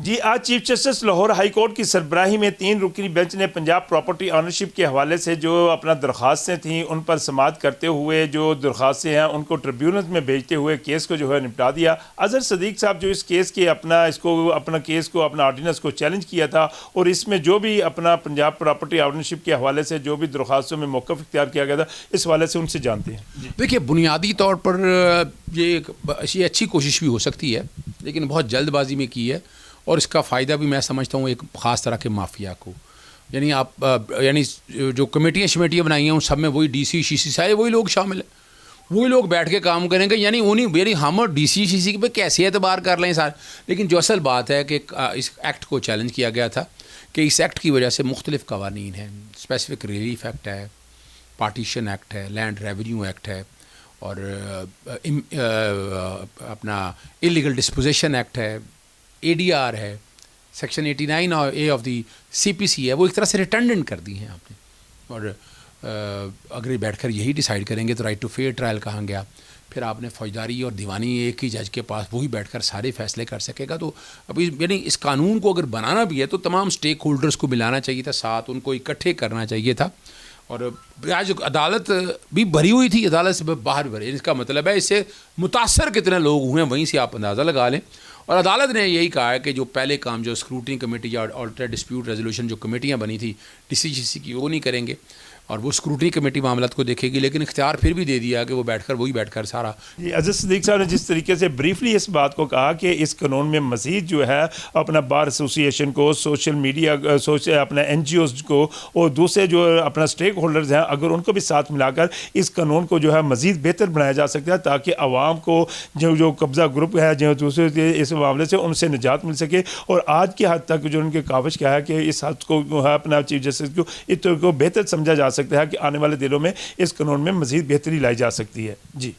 जी, आज chief justice Lahore high court की सरबराही में 3 रुकनी बेंच ने पंजाब प्रॉपर्टी ऑनरशिप के हवाले से जो अपना दरख्वास्तें थीं उन पर समाअत करते हुए जो दरख्वास्तें हैं उनको ट्रिब्यूनल में भेजते हुए केस को जो है निपटा दिया। अजहर सदीक साहब जो इस केस के अपना केस को अपना ऑर्डिनेंस को चैलेंज किया था और इसमें जो भी अपना पंजाब प्रॉपर्टी ऑनरशिप के हवाले से जो भी दरख्वास्तों में मौक़िफ़ इख्तियार किया गया था, इस हवाले से उनसे जानते हैं। देखिए, बुनियादी तौर पर ये एक अच्छी कोशिश भी हो सकती है, लेकिन बहुत जल्दबाजी में की है और इसका फ़ायदा भी मैं समझता हूँ एक ख़ास तरह के माफिया को। यानी जो कमेटियाँ बनाई हैं उन सब में वही डीसी शीसी सारे वही लोग शामिल हैं, वही लोग बैठ के काम करेंगे। यानी हम और डीसी शीसी पे कैसे एतबार कर लें सारे। लेकिन जो असल बात है कि इस एक्ट को चैलेंज किया गया था कि इस एक्ट की वजह से मुख्तलिफ़ कवानीन हैं, स्पेसिफिक रिलीफ एक्ट है, पार्टीशन एक्ट है, लैंड रेवेन्यू एक्ट है और अपना इलीगल डिस्पोजिशन एक्ट है, ADR है, section 89A of the CPC है, वो एक तरह से रिटर्डेंट कर दी हैं आपने। और अगर बैठकर यही डिसाइड करेंगे तो राइट टू फेयर ट्रायल कहाँ गया, फिर आपने फौजदारी और दीवानी एक ही जज के पास वही बैठकर सारे फैसले कर सकेगा। तो अभी यानी इस कानून को अगर बनाना भी है तो तमाम स्टेक होल्डर्स को मिलाना चाहिए था, साथ उनको इकट्ठे करना चाहिए था। और आज अदालत भी भरी हुई थी, अदालत से बाहर भरी। इसका मतलब है इससे मुतासर कितने लोग हुए हैं वहीं से आप अंदाज़ा लगा लें। और अदालत ने यही कहा है कि जो पहले काम जो स्क्रूटनी कमेटी या ऑल्टर डिस्प्यूट रेजोल्यूशन जो कमेटियाँ बनी थी DCGC की, वो नहीं करेंगे और वो स्क्रूटनी कमेटी मामलात को देखेगी। लेकिन इख्तियार फिर भी दे दिया कि वो बैठकर सारा। जी, अजहर सदीक साहब ने जिस तरीके से ब्रीफली इस बात को कहा कि इस कानून में मज़ीद जो है अपना बार एसोसिएशन को, सोशल मीडिया अपना NGOs को और दूसरे जो अपना स्टेक होल्डर्स हैं, अगर उनको भी साथ मिलाकर इस कानून को जो है मज़ीद बेहतर बनाया जा सकता है ताकि आवाम को जो कब्ज़ा ग्रुप है जो दूसरे इस मामले से उनसे निजात मिल सके। और आज की हद तक जो उनके काविश क्या है कि इस हद को अपना चीफ जस्टिस को इस को बेहतर समझा जा सकता है कि आने वाले दिनों में इस कानून में मज़ीद बेहतरी लाई जा सकती है। जी।